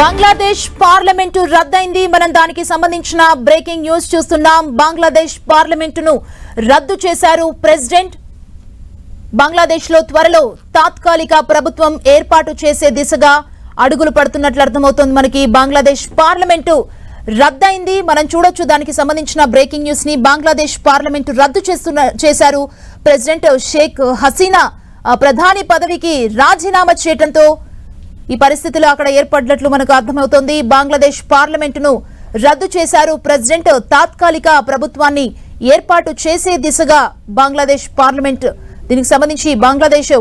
Bangladesh parliament రద్దయింది. మనం దానికి సంబంధించిన బ్రేకింగ్ న్యూస్ చూస్తున్నాం. బంగ్లాదేశ్ పార్లమెంటును రద్దు చేశారు ప్రెసిడెంట్. బంగ్లాదేశ్ లో త్వరలో తాత్కాలిక ప్రభుత్వం ఏర్పాటు చేసే దిశగా అడుగులు పడుతున్నట్లు అర్థమవుతోంది. మనకి బంగ్లాదేశ్ పార్లమెంటు రద్దయింది. మనం చూడొచ్చు దానికి సంబంధించిన బ్రేకింగ్ న్యూస్ ని. బంగ్లాదేశ్ పార్లమెంటు రద్దు చేశారు ప్రెసిడెంట్ షేక్ హసీనా ప్రధాని పదవికి రాజీనామా చేయడంతో ఈ పరిస్థితులు అక్కడ ఏర్పడినట్లు మనకు అర్థమవుతోంది. బంగ్లాదేశ్ పార్లమెంటును రద్దు చేశారు ప్రెసిడెంట్. తాత్కాలిక ప్రభుత్వాన్ని ఏర్పాటు చేసే దిశగా బంగ్లాదేశ్ పార్లమెంట్ దీనికి సంబంధించి బంగ్లాదేశ్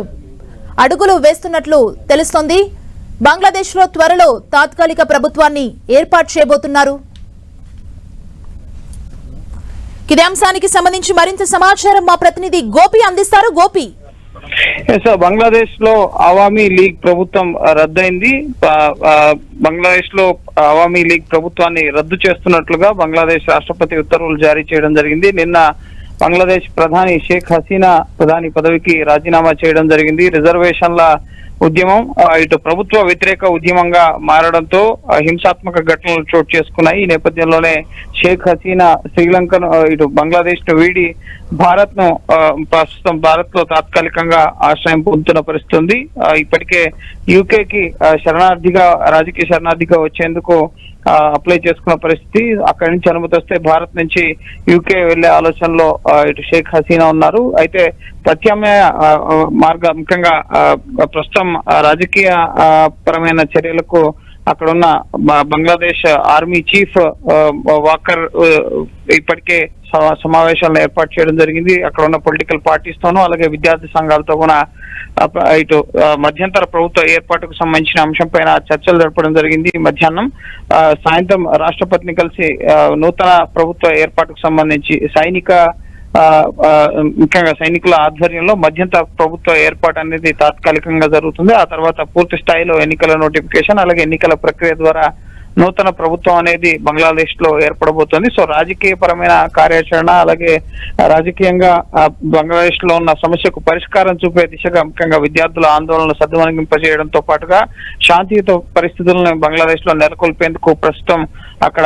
అడుగులు వేస్తున్నట్లు తెలుస్తోంది. బంగ్లాదేశ్ లో త్వరలో తాత్కాలిక ప్రభుత్వాన్ని ఏర్పాటు చేయబోతున్నారు. ఇదే అంశానికి సంబంధించి మరింత సమాచారం మా ప్రతినిధి గోపి అందిస్తారు. గోపి, బంగ్లాదేశ్ లో అవామీ లీగ్ ప్రభుత్వం రద్దయింది. బంగ్లాదేశ్ లో అవామీ లీగ్ ప్రభుత్వాన్ని రద్దు చేస్తున్నట్లుగా బంగ్లాదేశ్ రాష్ట్రపతి ఉత్తర్వులు జారీ చేయడం జరిగింది. నిన్న బంగ్లాదేశ్ ప్రధాని షేక్ హసీనా ప్రధాని పదవికి రాజీనామా చేయడం జరిగింది. రిజర్వేషన్ల ఉద్యమం ఇటు ప్రభుత్వ వ్యతిరేక ఉద్యమంగా మారడంతో హింసాత్మక ఘటనలు చోటు చేసుకున్నాయి. ఈ నేపథ్యంలోనే షేక్ హసీనా శ్రీలంకను ఇటు బంగ్లాదేశ్ ను వీడి భారత్ ను ప్రస్తుతం భారత్ లో తాత్కాలికంగా ఆశ్రయం పొందుతున్న పరిస్థితి ఉంది. ఇప్పటికే యూకేకి శరణార్థిగా రాజకీయ శరణార్థిగా వచ్చేందుకు అప్లై చేసుకున్న పరిస్థితి. అక్కడి నుంచి అనుమతి వస్తే భారత్ నుంచి యూకే వెళ్లే ఆలోచనలో ఇటు షేక్ హసీనా ఉన్నారు. అయితే ప్రత్యామ్నాయ మార్గం ముఖ్యంగా ప్రస్తుతం రాజకీయ పరమైన చర్యలకు అక్కడున్న బంగ్లాదేశ్ ఆర్మీ చీఫ్ వాకర్ ఇప్పటికే సమావేశాలను ఏర్పాటు చేయడం జరిగింది. అక్కడ ఉన్న పొలిటికల్ పార్టీస్ తోనూ అలాగే విద్యార్థి సంఘాలతో కూడా ఇటు మధ్యంతర ప్రభుత్వ ఏర్పాటుకు సంబంధించిన అంశం పైన చర్చలు జరపడం జరిగింది. మధ్యాహ్నం సాయంత్రం రాష్ట్రపతిని కలిసి నూతన ప్రభుత్వ ఏర్పాటుకు సంబంధించి ముఖ్యంగా సైనికుల ఆధ్వర్యంలో మధ్యంతర ప్రభుత్వ ఏర్పాటు అనేది తాత్కాలికంగా జరుగుతుంది. ఆ తర్వాత పూర్తి స్థాయిలో ఎన్నికల నోటిఫికేషన్ అలాగే ఎన్నికల ప్రక్రియ ద్వారా నూతన ప్రభుత్వం అనేది బంగ్లాదేశ్ లో ఏర్పడబోతోంది. సో రాజకీయ పరమైన కార్యాచరణ అలాగే రాజకీయంగా బంగ్లాదేశ్ లో ఉన్న సమస్యకు పరిష్కారం చూపే దిశగా ముఖ్యంగా విద్యార్థుల ఆందోళనలు సద్దుమణింపజేయడంతో పాటుగా శాంతియుత పరిస్థితులను బంగ్లాదేశ్ లో నెలకొల్పేందుకు ప్రస్తుతం అక్కడ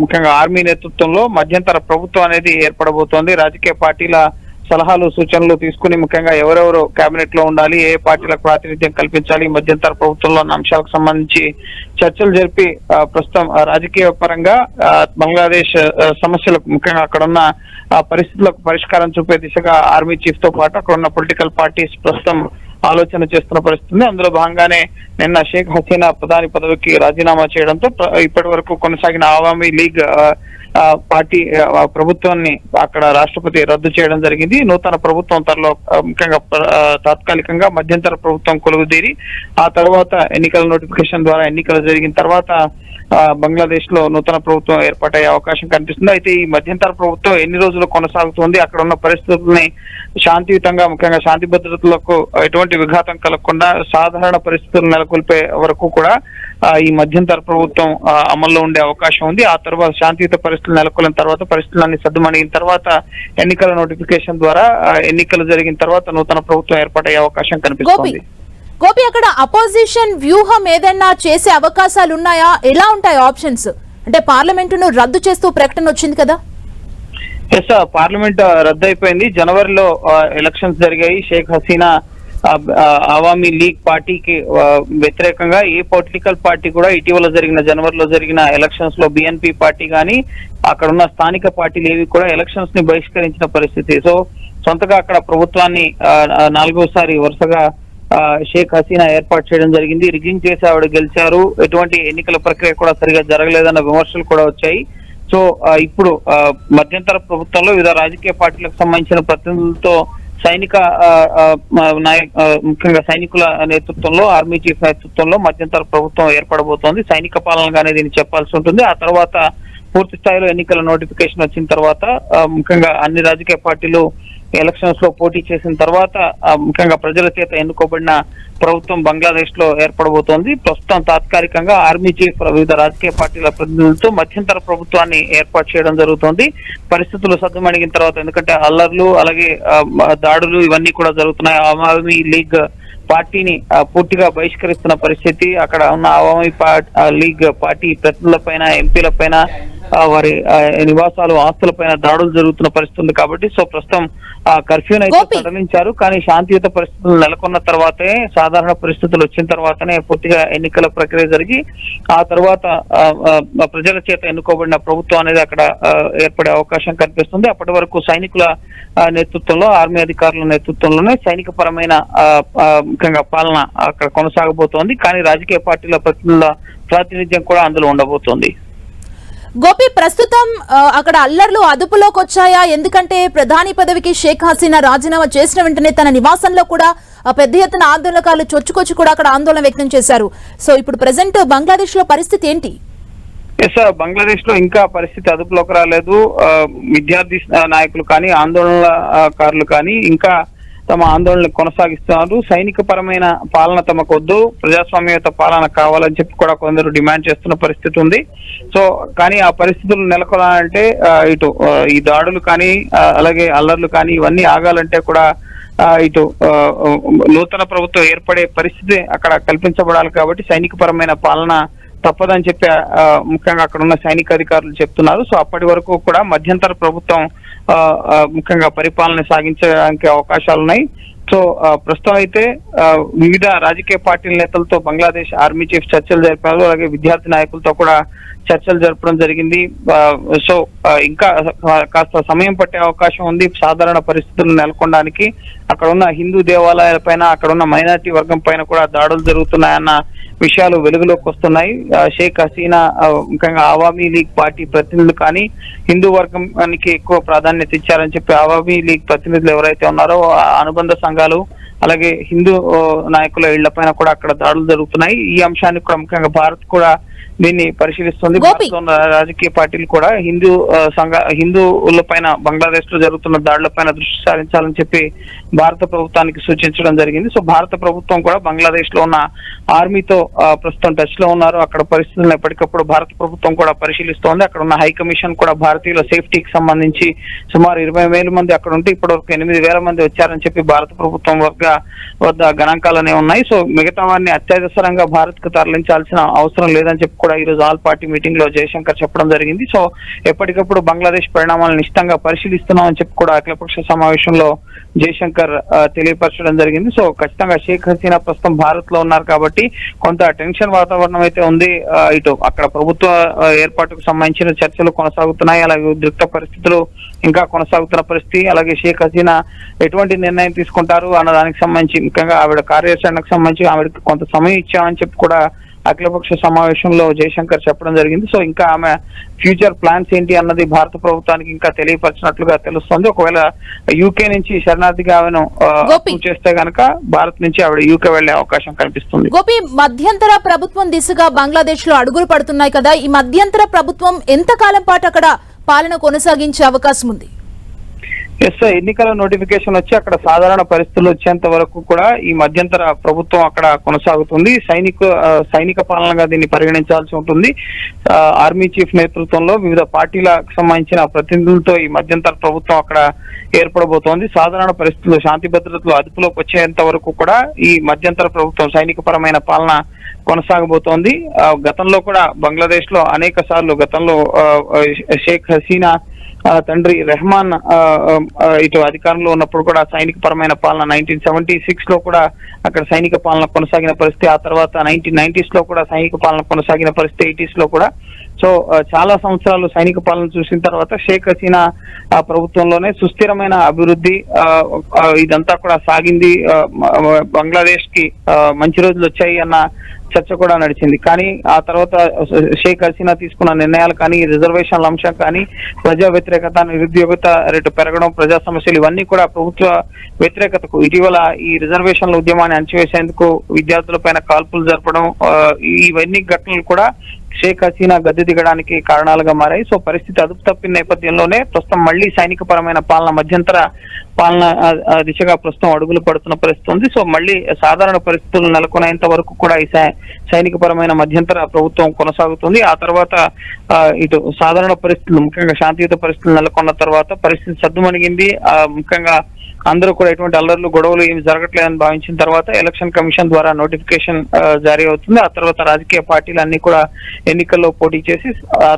ముఖ్యంగా ఆర్మీ నేతృత్వంలో మధ్యంతర ప్రభుత్వం అనేది ఏర్పడబోతోంది. రాజకీయ పార్టీల సలహాలు సూచనలు తీసుకుని ముఖ్యంగా ఎవరెవరు కేబినెట్ లో ఉండాలి, ఏ పార్టీలకు ప్రాతినిధ్యం కల్పించాలి, మధ్యంతర ప్రభుత్వంలో ఉన్న అంశాలకు సంబంధించి చర్చలు జరిపి ప్రస్తుతం రాజకీయ పరంగా బంగ్లాదేశ్ సమస్యలకు ముఖ్యంగా అక్కడున్న పరిస్థితులకు పరిష్కారం చూపే దిశగా ఆర్మీ చీఫ్ తో పాటు అక్కడ ఉన్న పొలిటికల్ పార్టీస్ ప్రస్తుతం ఆలోచన చేస్తున్న పరిస్థితి. అందులో భాగంగానే నిన్న షేక్ హసీనా ప్రధాని పదవికి రాజీనామా చేయడంతో ఇప్పటి వరకు కొనసాగిన అవామీ లీగ్ పార్టీ ప్రభుత్వాన్ని అక్కడ రాష్ట్రపతి రద్దు చేయడం జరిగింది. నూతన ప్రభుత్వం త్వరలో ముఖ్యంగా తాత్కాలికంగా మధ్యంతర ప్రభుత్వం కొలువుదీరి ఆ తర్వాత ఎన్నికల నోటిఫికేషన్ ద్వారా ఎన్నికలు జరిగిన తర్వాత బంగ్లాదేశ్ లో నూతన ప్రభుత్వం ఏర్పాటయ్యే అవకాశం కనిపిస్తుంది. అయితే ఈ మధ్యంతర ప్రభుత్వం ఎన్ని రోజులు కొనసాగుతుంది, అక్కడ ఉన్న పరిస్థితుల్ని శాంతియుతంగా ముఖ్యంగా శాంతి భద్రతలకు ఎటువంటి విఘాతం కలగకుండా సాధారణ పరిస్థితులు నెలకొల్పే వరకు కూడా ఈ మధ్యంతర ప్రభుత్వం అమల్లో ఉండే అవకాశం ఉంది. ఆ తర్వాత శాంతియుత పరిస్థితులు నెలకొల్లిన తర్వాత పరిస్థితులన్నీ సద్దుమణిగిన తర్వాత ఎన్నికల నోటిఫికేషన్ ద్వారా ఎన్నికలు జరిగిన తర్వాత నూతన ప్రభుత్వం ఏర్పాటయ్యే అవకాశం కనిపిస్తుంది. గోపి, అక్కడ అపోజిషన్ వ్యూహం ఏదైనా చేసే అవకాశాలు ఉన్నాయా? ఎలా ఉంటాయి ఆప్షన్స్? అంటే పార్లమెంటును రద్దు చేస్తూ ప్రకటన వచ్చింది కదా. ఎస్, పార్లమెంట్ రద్దు అయిపోయింది. జనవరిలో ఎలక్షన్స్ జరిగాయి. షేక్ హసీనా అవామీ లీగ్ పార్టీకి వ్యతిరేకంగా ఏ పొలిటికల్ పార్టీ కూడా ఇటీవల జనవరిలో జరిగిన ఎలక్షన్స్ లో బిఎన్పి పార్టీ కానీ అక్కడ ఉన్న స్థానిక పార్టీలు ఏవి కూడా ఎలక్షన్స్ ని బహిష్కరించిన పరిస్థితి. సో సొంతగా అక్కడ ప్రభుత్వాన్ని నాలుగోసారి వరుసగా షేక్ హసీనా ఏర్పాటు చేయడం జరిగింది. రిగ్గింగ్ చేసి ఆవిడ గెలిచారు. ఎటువంటి ఎన్నికల ప్రక్రియ కూడా సరిగా జరగలేదన్న విమర్శలు కూడా వచ్చాయి. సో ఇప్పుడు మధ్యంతర ప్రభుత్వంలో వివిధ రాజకీయ పార్టీలకు సంబంధించిన ప్రతినిధులతో సైనిక ముఖ్యంగా సైనికుల నేతృత్వంలో ఆర్మీ చీఫ్ నేతృత్వంలో మధ్యంతర ప్రభుత్వం ఏర్పడబోతోంది. సైనిక పాలనగానే దీన్ని చెప్పాల్సి ఉంటుంది. ఆ తర్వాత పూర్తి స్థాయిలో ఎన్నికల నోటిఫికేషన్ వచ్చిన తర్వాత ముఖ్యంగా అన్ని రాజకీయ పార్టీలు ఎలక్షన్స్ లో పోటీ చేసిన తర్వాత ముఖ్యంగా ప్రజల చేత ఎన్నుకోబడిన ప్రభుత్వం బంగ్లాదేశ్ లో ఏర్పడబోతోంది. ప్రస్తుతం తాత్కాలికంగా ఆర్మీ చీఫ్ వివిధ రాజకీయ పార్టీల ప్రతినిధులతో మధ్యంతర ప్రభుత్వాన్ని ఏర్పాటు చేయడం జరుగుతోంది. పరిస్థితులు సద్దుమణిగిన తర్వాత, ఎందుకంటే అల్లర్లు అలాగే దాడులు ఇవన్నీ కూడా జరుగుతున్నాయి. అవామీ లీగ్ పార్టీని పూర్తిగా బహిష్కరిస్తున్న పరిస్థితి. అక్కడ ఉన్న అవామీ లీగ్ పార్టీ ప్రతినిధులపైన, ఎంపీలపైన, వారి నివాసాలు, ఆస్తులపైన దాడులు జరుగుతున్న పరిస్థితి ఉంది. కాబట్టి సో ప్రస్తుతం కర్ఫ్యూని అయితే సడలించారు. కానీ శాంతియుత పరిస్థితులు నెలకొన్న తర్వాతే, సాధారణ పరిస్థితులు వచ్చిన తర్వాతనే పూర్తిగా ఎన్నికల ప్రక్రియ జరిగి ఆ తర్వాత ప్రజల చేత ఎన్నుకోబడిన ప్రభుత్వం అనేది అక్కడ ఏర్పడే అవకాశం కనిపిస్తుంది. అప్పటి వరకు సైనికుల నేతృత్వంలో, ఆర్మీ అధికారుల నేతృత్వంలోనే సైనిక పరమైన ముఖ్యంగా పాలన అక్కడ కొనసాగబోతోంది. కానీ రాజకీయ పార్టీల ప్రతినిధుల ప్రాతినిధ్యం కూడా అందులో ఉండబోతోంది. గోపి, ప్రస్తుతం అక్కడ అల్లర్లు అదుపులోకి వచ్చాయా? ఎందుకంటే ప్రధాని పదవికి షేక్ హసీనా రాజీనామా చేసిన వెంటనే తన నివాసంలో కూడా పెద్ద ఎత్తున ఆందోళనకారులు చొచ్చుకొచ్చి కూడా అక్కడ ఆందోళన వ్యక్తం చేశారు. సో ఇప్పుడు ప్రెసెంట్ బంగ్లాదేశ్ లో పరిస్థితి ఏంటి? బంగ్లాదేశ్ లో ఇంకా పరిస్థితి అదుపులోకి రాలేదు. విద్యార్థి నాయకులు కానీ, ఆందోళనకారులు కానీ ఇంకా తమ ఆందోళన కొనసాగిస్తున్నారు. సైనిక పరమైన పాలన తమకు వద్దు, ప్రజాస్వామ్యత పాలన కావాలని చెప్పి కూడా కొందరు డిమాండ్ చేస్తున్న పరిస్థితి ఉంది. సో కానీ ఆ పరిస్థితులు నెలకొనాలంటే ఇటు ఈ దాడులు కానీ, అలాగే అల్లర్లు కానీ ఇవన్నీ ఆగాలంటే కూడా ఇటు నూతన ప్రభుత్వం ఏర్పడే పరిస్థితి అక్కడ కల్పించబడాలి. కాబట్టి సైనిక పరమైన పాలన తప్పదని చెప్పి ముఖ్యంగా అక్కడ ఉన్న సైనిక అధికారులు చెప్తున్నారు. సో అప్పటి వరకు కూడా మధ్యంతర ప్రభుత్వం ముఖ్యంగా పరిపాలన సాగించడానికి అవకాశాలు ఉన్నాయి. సో ప్రస్తుతం అయితే వివిధ రాజకీయ పార్టీల నేతలతో బంగ్లాదేశ్ ఆర్మీ చీఫ్ చర్చలు జరిపారు. అలాగే విద్యార్థి నాయకులతో కూడా చర్చలు జరపడం జరిగింది. సో ఇంకా కాస్త సమయం పట్టే అవకాశం ఉంది సాధారణ పరిస్థితులు నెలకొనడానికి. అక్కడ ఉన్న హిందూ దేవాలయాలపైన, అక్కడ ఉన్న మైనారిటీ వర్గం పైన కూడా దాడులు జరుగుతున్నాయన్న విషయాలు వెలుగులోకి వస్తున్నాయి. షేక్ హసీనా ముఖ్యంగా అవామీ లీగ్ పార్టీ ప్రతినిధులు కానీ హిందూ వర్గానికి ఎక్కువ ప్రాధాన్యత ఇచ్చారని చెప్పి అవామీ లీగ్ ప్రతినిధులు ఎవరైతే ఉన్నారో అనుబంధ సంఘాలు, అలాగే హిందూ నాయకుల ఇళ్లపైన కూడా అక్కడ దాడులు జరుగుతున్నాయి. ఈ అంశాన్ని కూడా ముఖ్యంగా భారత్ కూడా దీన్ని పరిశీలిస్తుంది. రాజకీయ పార్టీలు కూడా హిందువుల పైన బంగ్లాదేశ్ లో జరుగుతున్న దాడులపైన దృష్టి సారించాలని చెప్పి భారత ప్రభుత్వానికి సూచించడం జరిగింది. సో భారత ప్రభుత్వం కూడా బంగ్లాదేశ్ లో ఉన్న ఆర్మీతో ప్రస్తుతం టచ్ లో ఉన్నారు. అక్కడ పరిస్థితులను ఎప్పటికప్పుడు భారత ప్రభుత్వం కూడా పరిశీలిస్తోంది. అక్కడ ఉన్న హై కమిషన్ కూడా భారతీయుల సేఫ్టీకి సంబంధించి సుమారు 20,000 మంది అక్కడ ఉంటే ఇప్పటివరకు 8,000 మంది వచ్చారని చెప్పి భారత ప్రభుత్వం వద్ద గణాంకాలనే ఉన్నాయి. సో మిగతా వారిని అత్యవసరంగా భారత్ కు తరలించాల్సిన అవసరం లేదని చెప్పి కూడా ఈ రోజు ఆల్ పార్టీ మీటింగ్ లో జయశంకర్ చెప్పడం జరిగింది. సో ఎప్పటికప్పుడు బంగ్లాదేశ్ పరిణామాలను నిశ్చితంగా పరిశీలిస్తున్నామని చెప్పి కూడా అఖిలపక్ష సమావేశంలో జయశంకర్ తెలియపరచడం జరిగింది. సో ఖచ్చితంగా షేక్ హసీనా ప్రస్తుతం భారత్ లో ఉన్నారు కాబట్టి కొంత టెన్షన్ వాతావరణం అయితే ఉంది. ఇటు అక్కడ ప్రభుత్వ ఏర్పాటుకు సంబంధించిన చర్చలు కొనసాగుతున్నాయి. అలాగే ఉద్రిక్త పరిస్థితులు ఇంకా కొనసాగుతున్న పరిస్థితి. అలాగే షేక్ హసీనా ఎటువంటి నిర్ణయం తీసుకుంటారు అన్న దానికి సంబంధించి, ముఖ్యంగా ఆవిడ కార్యాచరణకు సంబంధించి ఆవిడకి కొంత సమయం ఇచ్చామని చెప్పి కూడా అఖిలపక్ష సమావేశంలో జయశంకర్ చెప్పడం జరిగింది. సో ఇంకా ఆమె ఫ్యూచర్ ప్లాన్స్ ఏంటి అన్నది భారత ప్రభుత్వానికి ఇంకా తెలియపరిచినట్లుగా తెలుస్తోంది. ఒకవేళ యూకే నుంచి శరణార్థిగా ఆమెను చేస్తే గనక భారత్ నుంచి ఆవిడ యూకే వెళ్లే అవకాశం కనిపిస్తుంది. గోపి, మధ్యంతర ప్రభుత్వం దిశగా బంగ్లాదేశ్ లో అడుగులు పడుతున్నాయి కదా, ఈ మధ్యంతర ప్రభుత్వం ఎంతకాలం పాటు అక్కడ పాలన కొనసాగించే అవకాశం ఉంది? ఎన్నికల నోటిఫికేషన్ వచ్చి అక్కడ సాధారణ పరిస్థితులు వచ్చేంత వరకు కూడా ఈ మధ్యంతర ప్రభుత్వం అక్కడ కొనసాగుతుంది. సైనిక పాలనగా దీన్ని పరిగణించాల్సి ఉంటుంది. ఆర్మీ చీఫ్ నేతృత్వంలో వివిధ పార్టీలకు సంబంధించిన ప్రతినిధులతో ఈ మధ్యంతర ప్రభుత్వం అక్కడ ఏర్పడబోతోంది. సాధారణ పరిస్థితులు, శాంతి భద్రతలు అదుపులోకి వచ్చేంత వరకు కూడా ఈ మధ్యంతర ప్రభుత్వం సైనిక పరమైన పాలన కొనసాగబోతోంది. గతంలో కూడా బంగ్లాదేశ్ లో అనేక సార్లు గతంలో షేక్ హసీనా తండ్రి రెహమాన్ ఇటు అధికారంలో ఉన్నప్పుడు కూడా సైనిక పరమైన పాలన 1976 లో కూడా అక్కడ సైనిక పాలన కొనసాగిన పరిస్థితి. ఆ తర్వాత 1990s లో కూడా సైనిక పాలన కొనసాగిన పరిస్థితి, 80s లో కూడా. సో చాలా సంవత్సరాలు సైనిక పాలన చూసిన తర్వాత షేక్ హసీనా ప్రభుత్వంలోనే సుస్థిరమైన అభివృద్ధి ఇదంతా కూడా సాగింది. బంగ్లాదేశ్ కి మంచి రోజులు వచ్చాయి అన్న చర్చ కూడా నడిచింది. కానీ ఆ తర్వాత షేక్ హసీనా తీసుకున్న నిర్ణయాలు కానీ, రిజర్వేషన్ల అంశం కానీ, ప్రజా వ్యతిరేకత, నిరుద్యోగత రేటు పెరగడం, ప్రజా సమస్యలు ఇవన్నీ కూడా ప్రభుత్వ వ్యతిరేకతకు, ఇటీవల ఈ రిజర్వేషన్ల ఉద్యమాన్ని అణచివేసేందుకు విద్యార్థులపైన కాల్పులు జరపడం, ఇవన్నీ ఘటనలు కూడా షేక్ హసీనా గద్దె దిగడానికి కారణాలుగా మారాయి. సో పరిస్థితి అదుపు తప్పిన నేపథ్యంలోనే ప్రస్తుతం మళ్లీ సైనిక పరమైన పాలన, మధ్యంతర పాలన దిశగా ప్రస్తుతం అడుగులు పడుతున్న పరిస్థితి ఉంది. సో మళ్లీ సాధారణ పరిస్థితులు నెలకొనేంత వరకు కూడా ఈ సైనిక పరమైన మధ్యంతర ప్రభుత్వం కొనసాగుతుంది. ఆ తర్వాత ఇటు సాధారణ పరిస్థితులు, ముఖ్యంగా శాంతియుత పరిస్థితులు నెలకొన్న తర్వాత పరిస్థితి సద్దుమణిగింది. ముఖ్యంగా అందరూ కూడా ఎటువంటి అల్లర్లు గొడవలు ఏమి జరగట్లేదని భావించిన తర్వాత ఎలక్షన్ కమిషన్ ద్వారా నోటిఫికేషన్ జారీ అవుతుంది. ఆ తర్వాత రాజకీయ పార్టీలు అన్ని కూడా ఎన్నికల్లో పోటీ చేసి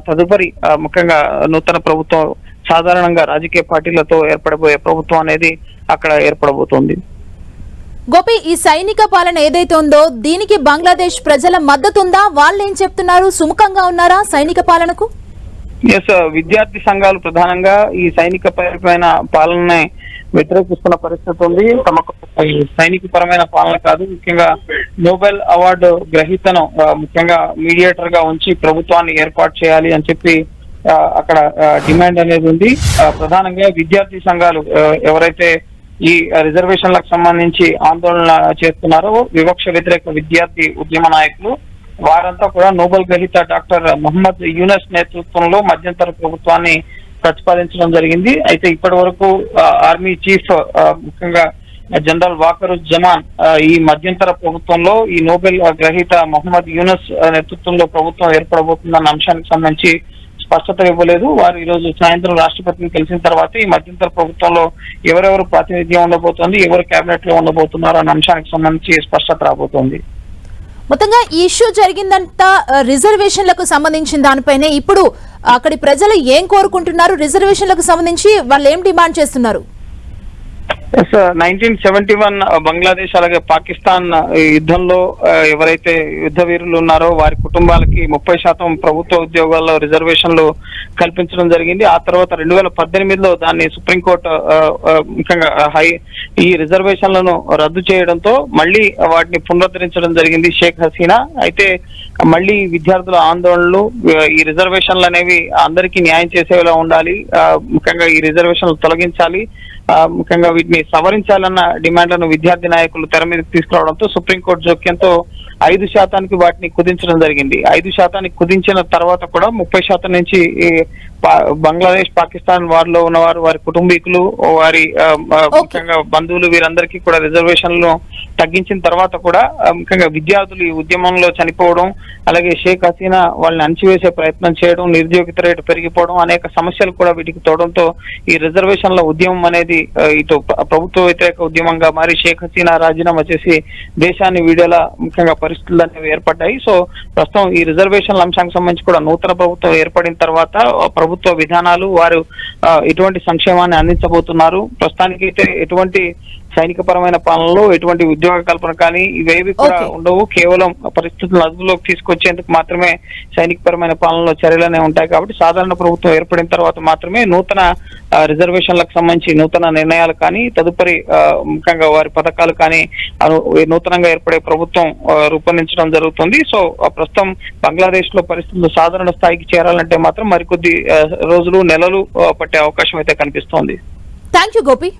తదుపరి ముఖ్యంగా నూతన ప్రభుత్వం సాధారణంగా రాజకీయ పార్టీలతో ఏర్పడబోయే ప్రభుత్వం అనేది అక్కడ ఏర్పడబోతోంది. గోపి, ఈ సైనిక పాలన ఏదైతే ఉందో దీనికి బంగ్లాదేశ్ ప్రజల మద్దతు ఉందా? వాళ్ళు ఏం చెప్తున్నారు? సుముఖంగా ఉన్నారా సైనిక పాలనకు? ఎస్, విద్యార్థి సంఘాలు ప్రధానంగా ఈ సైనిక పరమైన పాలనని వ్యతిరేకిస్తున్న పరిస్థితి ఉంది. తమకు సైనిక పరమైన పాలన కాదు, ముఖ్యంగా నోబెల్ అవార్డు గ్రహీతను ముఖ్యంగా మీడియేటర్ గా ఉంచి ప్రభుత్వాన్ని ఏర్పాటు చేయాలి అని చెప్పి అక్కడ డిమాండ్ అనేది ఉంది. ప్రధానంగా విద్యార్థి సంఘాలు ఎవరైతే ఈ రిజర్వేషన్లకు సంబంధించి ఆందోళన చేస్తున్నారో వివక్ష వ్యతిరేక విద్యార్థి ఉద్యమ నాయకులు వారంతా కూడా నోబెల్ గ్రహీత డాక్టర్ మొహమ్మద్ యూనస్ నేతృత్వంలో మధ్యంతర ప్రభుత్వాన్ని ప్రతిపాదించడం జరిగింది. అయితే ఇప్పటి వరకు ఆర్మీ చీఫ్ ముఖ్యంగా జనరల్ వాకరుజ్జమాన్ ఈ మధ్యంతర ప్రభుత్వంలో ఈ నోబెల్ గ్రహీత మొహమ్మద్ యూనస్ నేతృత్వంలో ప్రభుత్వం ఏర్పడబోతుందన్న అంశానికి సంబంధించి స్పష్టత ఇవ్వలేదు. వారు ఈ రోజు సాయంత్రం రాష్ట్రపతిని కలిసిన తర్వాత ఈ మధ్యంతర ప్రభుత్వంలో ఎవరెవరు ప్రాతినిధ్యం ఉండబోతోంది, ఎవరు కేబినెట్ లో ఉండబోతున్నారు అన్న అంశానికి సంబంధించి స్పష్టత రాబోతోంది. మొత్తంగా ఈ ఇష్యూ జరిగిందంతా రిజర్వేషన్లకు సంబంధించిన దానిపైనే. ఇప్పుడు అక్కడి ప్రజలు ఏం కోరుకుంటున్నారు? రిజర్వేషన్లకు సంబంధించి వాళ్ళు ఏం డిమాండ్ చేస్తున్నారు? 1971 బంగ్లాదేశ్ అలాగే పాకిస్తాన్ యుద్ధంలో ఎవరైతే యుద్ధ వీరులు ఉన్నారో వారి కుటుంబాలకి 30% ప్రభుత్వ ఉద్యోగాల్లో రిజర్వేషన్లు కల్పించడం జరిగింది. ఆ తర్వాత 2018లో దాన్ని సుప్రీంకోర్టు ముఖ్యంగా ఈ రిజర్వేషన్లను రద్దు చేయడంతో మళ్ళీ వాటిని పునరుద్ధరించడం జరిగింది షేక్ హసీనా. అయితే మళ్ళీ విద్యార్థుల ఆందోళనలు, ఈ రిజర్వేషన్లు అనేవి అందరికీ న్యాయం చేసేలా ఉండాలి, ముఖ్యంగా ఈ రిజర్వేషన్లు తొలగించాలి, ముఖ్యంగా వీటిని సవరించాలన్న డిమాండ్లను విద్యార్థి నాయకులు తెర మీదకి తీసుకురావడంతో సుప్రీంకోర్టు జోక్యంతో 5% వాటిని కుదించడం జరిగింది. 5% కుదించిన తర్వాత కూడా 30% నుంచి బంగ్లాదేశ్ పాకిస్తాన్ వారిలో ఉన్నవారు, వారి కుటుంబీకులు, వారి ముఖ్యంగా బంధువులు వీరందరికీ కూడా రిజర్వేషన్లు తగ్గించిన తర్వాత కూడా ముఖ్యంగా విద్యార్థులు ఈ ఉద్యమంలో చనిపోవడం, అలాగే షేక్ హసీనా వాళ్ళని అణచివేసే ప్రయత్నం చేయడం, నిరుద్యోగిత రేటు పెరిగిపోవడం, అనేక సమస్యలు కూడా వీటికి తోడంతో ఈ రిజర్వేషన్ల ఉద్యమం అనేది ఇటు ప్రభుత్వ వ్యతిరేక ఉద్యమంగా మారి షేక్ హసీనా రాజీనామా చేసి దేశాన్ని వీడేలా ముఖ్యంగా పరిస్థితులు అనేవి ఏర్పడ్డాయి. సో ప్రస్తుతం ఈ రిజర్వేషన్ల అంశానికి సంబంధించి కూడా నూతన ప్రభుత్వం ఏర్పడిన తర్వాత ప్రభుత్వ విధానాలు, వారు ఎటువంటి సంక్షేమాన్ని అందించబోతున్నారు, ప్రస్తుతానికైతే ఎటువంటి సైనిక పరమైన పాలనలో ఎటువంటి ఉద్యోగ కల్పన కానీ ఇవేవి కూడా ఉండవు. కేవలం పరిస్థితులను అదుపులోకి తీసుకొచ్చేందుకు మాత్రమే సైనిక పరమైన పాలనలో చర్యలనే ఉంటాయి. కాబట్టి సాధారణ ప్రభుత్వం ఏర్పడిన తర్వాత మాత్రమే నూతన రిజర్వేషన్లకు సంబంధించి నూతన నిర్ణయాలు కానీ తదుపరి ముఖ్యంగా వారి పథకాలు కానీ నూతనంగా ఏర్పడే ప్రభుత్వం రూపొందించడం జరుగుతుంది. సో ప్రస్తుతం బంగ్లాదేశ్ లో పరిస్థితులు సాధారణ స్థాయికి చేరాలంటే మాత్రం మరికొద్ది రోజులు, నెలలు పట్టే అవకాశం అయితే కనిపిస్తోంది. Thank you Gopi.